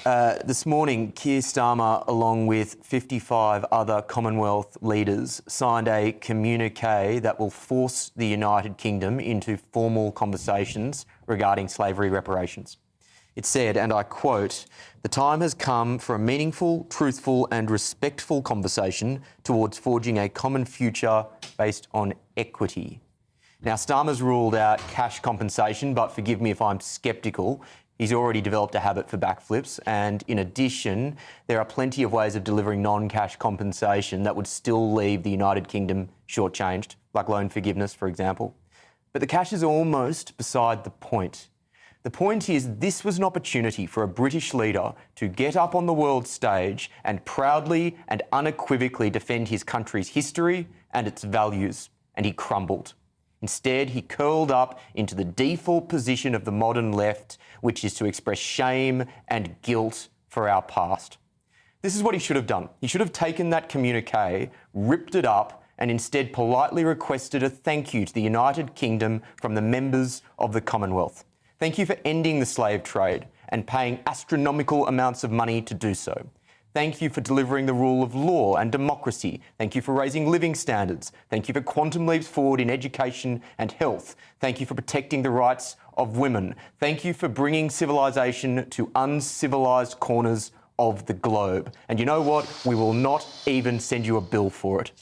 This morning, Keir Starmer, along with 55 other Commonwealth leaders, signed a communique that will force the United Kingdom into formal conversations regarding slavery reparations. It said, and I quote, "The time has come for a meaningful, truthful and respectful conversation towards forging a common future based on equity." Now, Starmer's ruled out cash compensation, but forgive me if I'm sceptical. He's already developed a habit for backflips, and in addition, there are plenty of ways of delivering non-cash compensation that would still leave the United Kingdom shortchanged, like loan forgiveness, for example. But the cash is almost beside the point. The point is, this was an opportunity for a British leader to get up on the world stage and proudly and unequivocally defend his country's history and its values, and he crumbled. Instead, he curled up into the default position of the modern left, which is to express shame and guilt for our past. This is what he should have done. He should have taken that communique, ripped it up, and instead politely requested a thank you to the United Kingdom from the members of the Commonwealth. Thank you for ending the slave trade and paying astronomical amounts of money to do so. Thank you for delivering the rule of law and democracy. Thank you for raising living standards. Thank you for quantum leaps forward in education and health. Thank you for protecting the rights of women. Thank you for bringing civilisation to uncivilised corners of the globe. And you know what? We will not even send you a bill for it.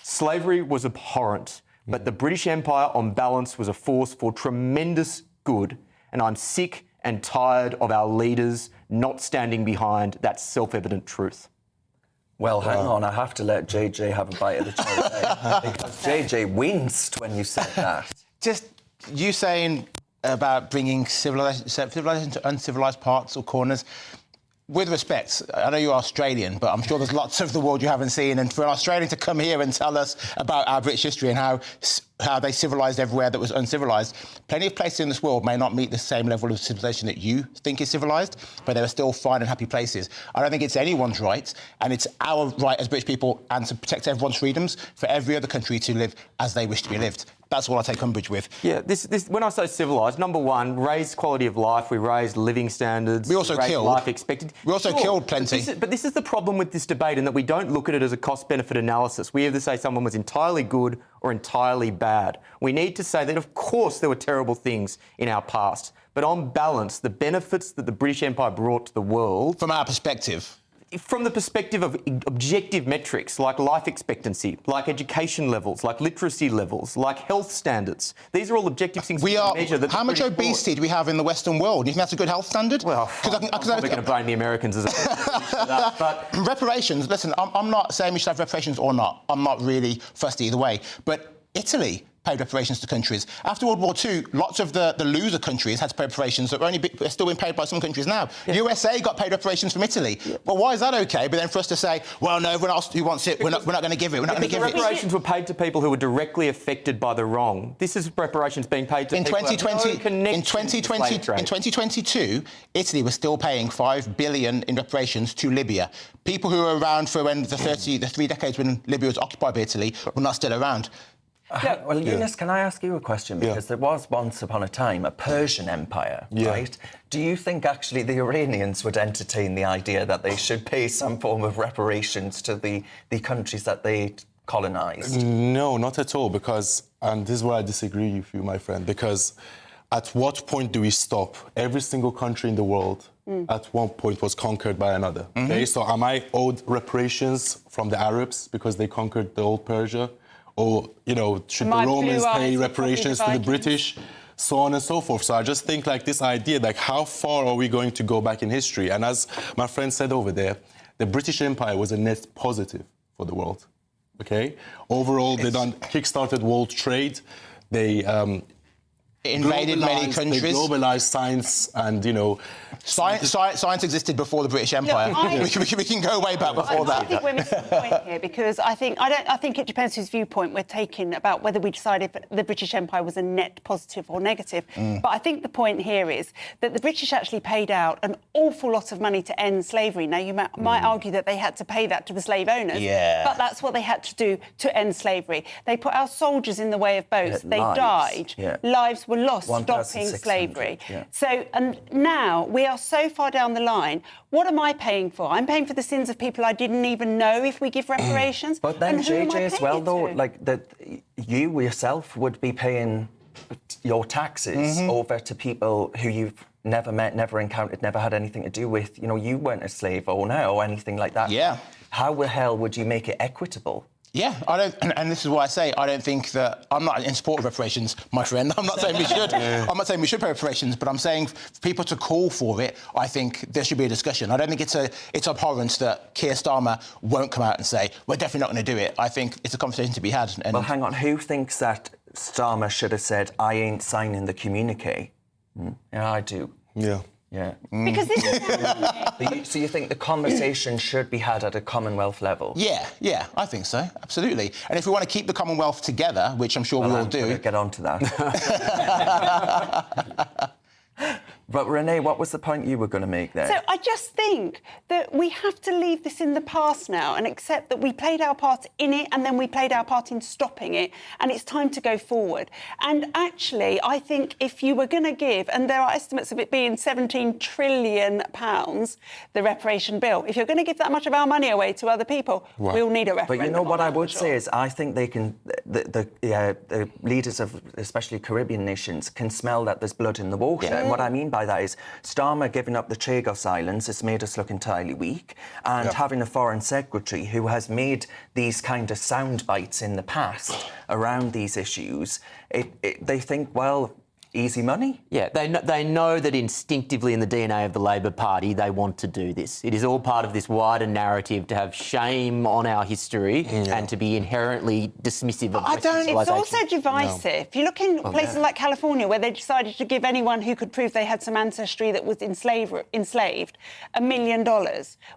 Slavery was abhorrent, but the British Empire, on balance, was a force for tremendous good. And I'm sick and tired of our leaders not standing behind that self-evident truth. Well, hang on, I have to let JJ have a bite of the cherry because JJ winced when you said that. Just you saying about bringing civilisation to uncivilised parts or corners. With respect, I know you're Australian, but I'm sure there's lots of the world you haven't seen. And for an Australian to come here and tell us about our British history and how they civilised everywhere that was uncivilised, plenty of places in this world may not meet the same level of civilisation that you think is civilised, but there are still fine and happy places. I don't think it's anyone's right, and it's our right as British people and to protect everyone's freedoms for every other country to live as they wish to be lived. That's what I take umbrage with. Yeah, when I say civilised, number one, raised quality of life, we raised living standards. We also killed life expectancy. We also killed plenty. But this is the problem with this debate, in that we don't look at it as a cost-benefit analysis. We either say someone was entirely good or entirely bad. We need to say that, of course, there were terrible things in our past, but on balance, the benefits that the British Empire brought to the world... From our perspective. From the perspective of objective metrics like life expectancy, like education levels, like literacy levels, like health standards. These are all objective things we measure. That how much obesity do we have in the Western world? Do you think that's a good health standard? Well, I'm probably going to blame the Americans as that. But reparations, listen, I'm not saying we should have reparations or not. I'm not really fussed either way. But Italy paid reparations to countries. After World War II, lots of the loser countries had to pay reparations that are still being paid by some countries now. Yeah. USA got paid reparations from Italy. Yeah. Well, why is that OK? But then for us to say, well, no, everyone else who wants it, we're not going to give it. We're not going to give it. Reparations were paid to people who were directly affected by the wrong. This is reparations being paid to people who have no connection to slave trade. In 2022, Italy was still paying $5 billion in reparations to Libya. People who were around for when the 3 decades when Libya was occupied by Italy were not still around. Well, Eunice, can I ask you a question? Because there was once upon a time a Persian Empire, right? Do you think actually the Iranians would entertain the idea that they should pay some form of reparations to the countries that they colonised? No, not at all, because, and this is where I disagree with you, my friend, because at what point do we stop? Every single country in the world at one point was conquered by another, okay? So am I owed reparations from the Arabs because they conquered the old Persia? Or, you know, should the Romans pay reparations to the British? So on and so forth. So I just think, like, this idea, like, how far are we going to go back in history? And as my friend said over there, the British Empire was a net positive for the world, OK? Overall, they kick-started world trade. They invaded many countries. They globalised science and, you know... Science existed before the British Empire. Look, we can go way back before that. I think we're missing the point here, because I think it depends whose viewpoint we're taking about whether we decide if the British Empire was a net positive or negative. But I think the point here is that the British actually paid out an awful lot of money to end slavery. Now, you might argue that they had to pay that to the slave owners, but that's what they had to do to end slavery. They put our soldiers in the way of boats. They died. Lives were lost stopping 1,600, slavery. yeah. So, and now we are so far down the line. What am I paying for? I'm paying for the sins of people I didn't even know if we give reparations. But then, and who am I JJ, as well, paying though, to? like that, you yourself would be paying your taxes over to people who you've never met, never encountered, never had anything to do with. You know, you weren't a slave owner or anything like that. Yeah. How the hell would you make it equitable? Yeah, I don't, and this is what I say. I don't think that I'm not in support of reparations, my friend. I'm not saying we should. I'm not saying we should pay reparations, but I'm saying for people to call for it, I think there should be a discussion. I don't think it's abhorrent that Keir Starmer won't come out and say we're definitely not going to do it. I think it's a conversation to be had. And Well, hang on. Who thinks that Starmer should have said, "I ain't signing the communique"? Yeah, I do. Yeah. Yeah. Because this is So you think the conversation should be had at a Commonwealth level? Yeah, I think so, absolutely. And if we want to keep the Commonwealth together, which I'm sure we all I'm gonna do. get on to that. But Renee, what was the point you were going to make there? So I just think that we have to leave this in the past now and accept that we played our part in it and then we played our part in stopping it, and it's time to go forward. And actually, I think if you were going to give, and there are estimates of it being £17 trillion, the reparation bill, if you're going to give that much of our money away to other people, we'll need a referendum. But you know what on I that, would for say sure. is I think they can, the leaders of especially Caribbean nations can smell that there's blood in the water. And what I mean by that is Starmer giving up the Chagos Islands has made us look entirely weak, and having a foreign secretary who has made these kind of sound bites in the past around these issues, they think, well, easy money. Yeah, they know that instinctively in the DNA of the Labor Party they want to do this. It is all part of this wider narrative to have shame on our history and to be inherently dismissive of Western It's civilization. also divisive. If you look in places like California, where they decided to give anyone who could prove they had some ancestry that was enslaved $1 million.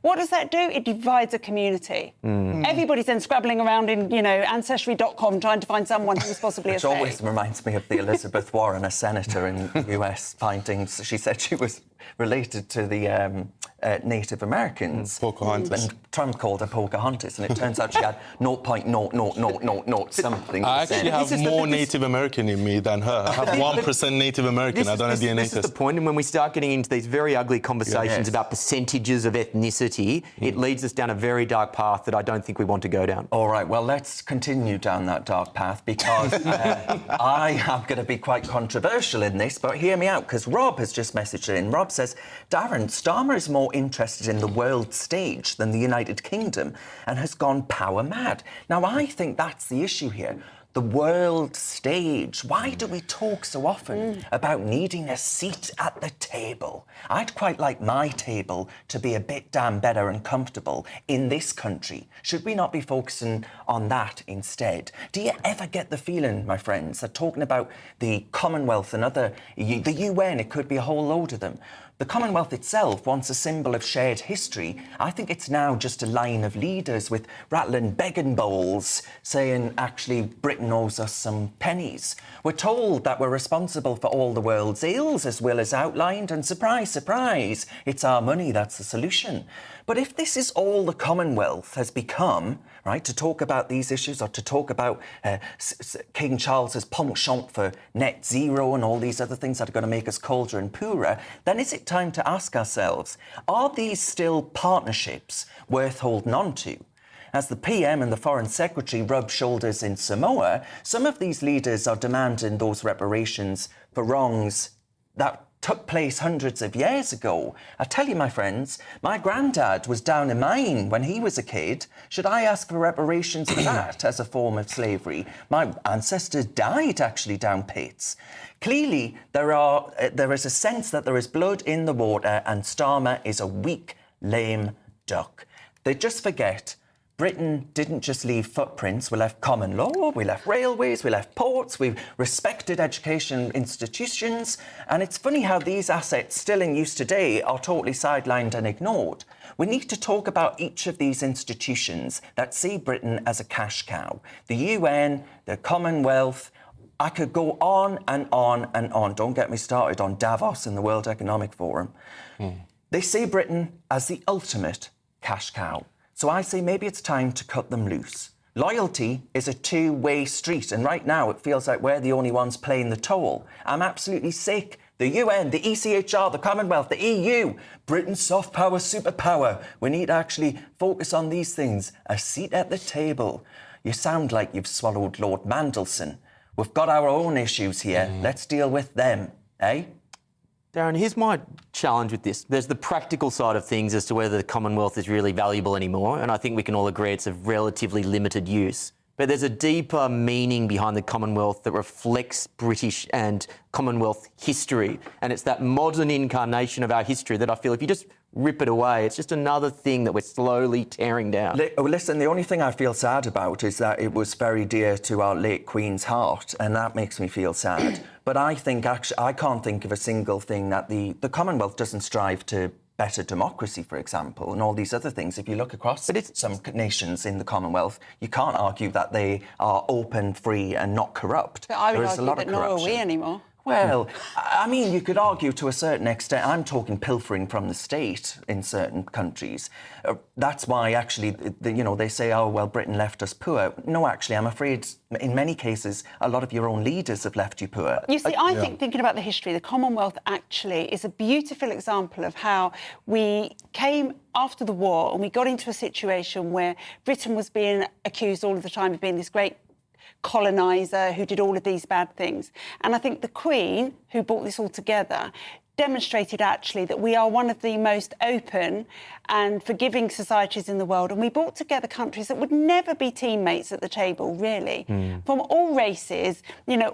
What does that do? It divides a community. Everybody's then scrabbling around in, Ancestry.com trying to find someone who was possibly a Which slave. always reminds me of the Elizabeth Warren, a senator in the US, findings. She said she was related to the Native Americans. Pocahontas. And Trump called her Pocahontas, and it turns out she had 0.00000 something. I actually have more Native American in me than her. I have 1% Native American. I don't have DNA This is test. the point, and when we start getting into these very ugly conversations Yes. about percentages of ethnicity, it leads us down a very dark path that I don't think we want to go down. All right, well, let's continue down that dark path, because I am going to be quite controversial in this, but hear me out, because Rob has just messaged in. Rob says, Darren, Starmer is more interested in the world stage than the United Kingdom and has gone power mad. Now, I think that's the issue here. The world stage. Why do we talk so often about needing a seat at the table? I'd quite like my table to be a bit damn better and comfortable in this country. Should we not be focusing on that instead? Do you ever get the feeling, my friends, that talking about the Commonwealth and the UN, it could be a whole load of them, the Commonwealth itself, once a symbol of shared history, I think it's now just a line of leaders with rattling begging bowls saying, actually, Britain owes us some pennies. We're told that we're responsible for all the world's ills, as Will has outlined, and surprise, surprise, it's our money that's the solution. But if this is all the Commonwealth has become, right, to talk about these issues, or to talk about King Charles's penchant for net zero and all these other things that are going to make us colder and poorer, then is it time to ask ourselves, are these still partnerships worth holding on to? As the PM and the Foreign Secretary rub shoulders in Samoa, some of these leaders are demanding those reparations for wrongs that took place hundreds of years ago. I tell you, my friends, my granddad was down a mine when he was a kid. Should I ask for reparations for that as a form of slavery? My ancestors died actually down pits. Clearly, there is a sense that there is blood in the water, and Starmer is a weak, lame duck. They just forget Britain didn't just leave footprints. We left common law, we left railways, we left ports, we respected education institutions. And it's funny how these assets still in use today are totally sidelined and ignored. We need to talk about each of these institutions that see Britain as a cash cow. The UN, the Commonwealth. I could go on and on and on. Don't get me started on Davos and the World Economic Forum. They see Britain as the ultimate cash cow. So I say maybe it's time to cut them loose. Loyalty is a two-way street, and right now it feels like we're the only ones playing the toll. I'm absolutely sick. The UN, the ECHR, the Commonwealth, the EU, Britain's soft power, superpower. We need to actually focus on these things. A seat at the table. You sound like you've swallowed Lord Mandelson. We've got our own issues here. Let's deal with them, eh? Darren, here's my challenge with this. There's the practical side of things as to whether the Commonwealth is really valuable anymore, and I think we can all agree it's of relatively limited use. But there's a deeper meaning behind the Commonwealth that reflects British and Commonwealth history, and it's that modern incarnation of our history that I feel if you just rip it away, it's just another thing that we're slowly tearing down. Listen, the only thing I feel sad about is that it was very dear to our late Queen's heart, and that makes me feel sad. But I think, actually, I can't think of a single thing that the Commonwealth doesn't strive to better democracy, for example, and all these other things. If you look across some nations in the Commonwealth, you can't argue that they are open, free and not corrupt. But I would There is a argue lot that of nor are corruption. we anymore. Well, I mean, you could argue to a certain extent. I'm talking pilfering from the state in certain countries. That's why, actually, they say, oh, well, Britain left us poor. No, actually, I'm afraid in many cases, a lot of your own leaders have left you poor. You see, I think, thinking about the history, the Commonwealth actually is a beautiful example of how we came after the war and we got into a situation where Britain was being accused all of the time of being this great coloniser who did all of these bad things. And I think the Queen, who brought this all together, demonstrated actually that we are one of the most open and forgiving societies in the world, and we brought together countries that would never be teammates at the table, really, from all races,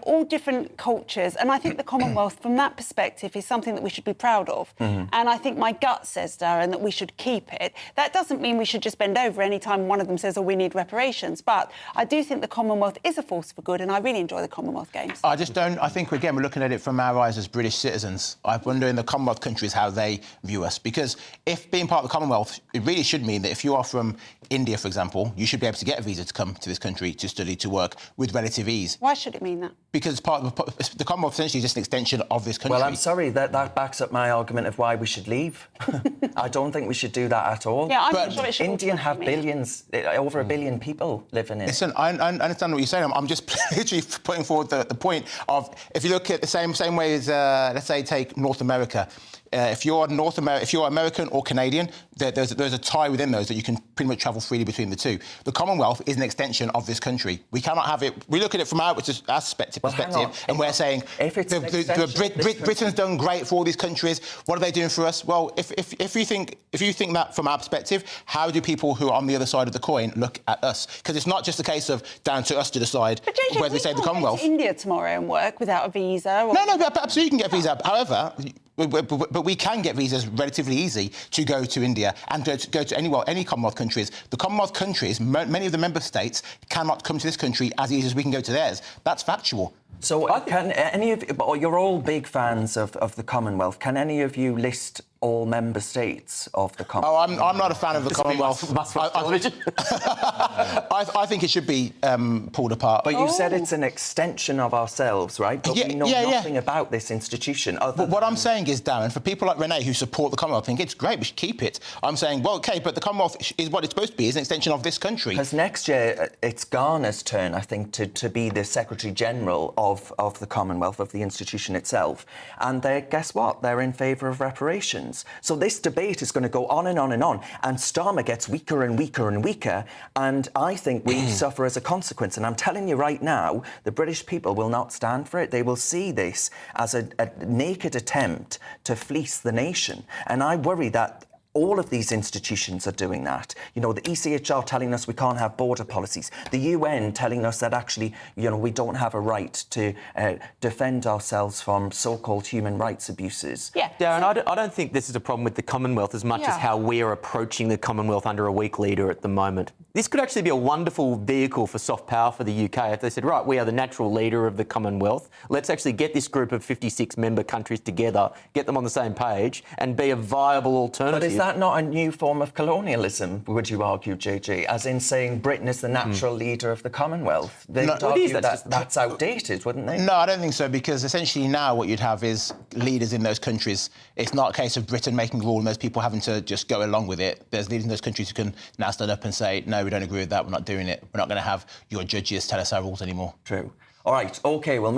all different cultures. And I think the Commonwealth, from that perspective, is something that we should be proud of. And I think my gut says, Darren, that we should keep it. That doesn't mean we should just bend over any time one of them says, oh, we need reparations. But I do think the Commonwealth is a force for good, and I really enjoy the Commonwealth Games. I think, again, we're looking at it from our eyes as British citizens. I wonder in the Commonwealth countries how they view us. Because if being part of the Commonwealth, it really should mean that if you are from India, for example, you should be able to get a visa to come to this country to study, to work with relative ease. Why should it mean that? Because part of the Commonwealth essentially is just an extension of this country. Well, I'm sorry, that backs up my argument of why we should leave. I don't think we should do that at all. Yeah, I'm not sure it should. India have billions, over 1 billion people living in it. Listen, I understand what you're saying. I'm just literally putting forward the point of, if you look at the same way as, let's say, take North America. If you're American or Canadian, there's a tie within those that you can pretty much travel freely between the two. The Commonwealth is an extension of this country. We cannot have it. We look at it from our perspective, and we're saying Britain's done great for all these countries. What are they doing for us? Well, if you think that from our perspective, how do people who are on the other side of the coin look at us? Because it's not just a case of down to us to decide whether they say the Commonwealth. Go to India tomorrow and work without a visa. No, absolutely you can get a visa. However, but we can get visas relatively easy to go to India and go to any Commonwealth countries. The Commonwealth countries, many of the member states, cannot come to this country as easy as we can go to theirs. That's factual. So can any of you, you're all big fans of the Commonwealth. Can any of you list all member states of the Commonwealth? Oh, I'm not a fan of the Commonwealth. I think it should be pulled apart. But you said it's an extension of ourselves, right? But we know nothing about this institution. But what I'm saying is, Darren, for people like Renee who support the Commonwealth, think it's great, we should keep it. I'm saying, well, OK, but the Commonwealth is what it's supposed to be, is an extension of this country. Because next year, it's Ghana's turn, I think, to be the Secretary-General of the Commonwealth, of the institution itself. And guess what? They're in favour of reparations. So this debate is going to go on and on and on. And Starmer gets weaker and weaker and weaker. And I think we suffer as a consequence. And I'm telling you right now, the British people will not stand for it. They will see this as a naked attempt to fleece the nation. And I worry that all of these institutions are doing that. The ECHR telling us we can't have border policies. The UN telling us that actually, we don't have a right to defend ourselves from so-called human rights abuses. Yeah. Darren, I don't think this is a problem with the Commonwealth as much as how we're approaching the Commonwealth under a weak leader at the moment. This could actually be a wonderful vehicle for soft power for the UK if they said, right, we are the natural leader of the Commonwealth. Let's actually get this group of 56 member countries together, get them on the same page and be a viable alternative. But is that not a new form of colonialism, would you argue, JG? As in saying Britain is the natural leader of the Commonwealth? They would argue that's outdated, wouldn't they? No, I don't think so, because essentially now what you'd have is leaders in those countries. It's not a case of Britain making a rule and those people having to just go along with it. There's leaders in those countries who can now stand up and say, no, no, we don't agree with that, we're not doing it. We're not going to have your judges tell us our rules anymore. True. All right, OK, well...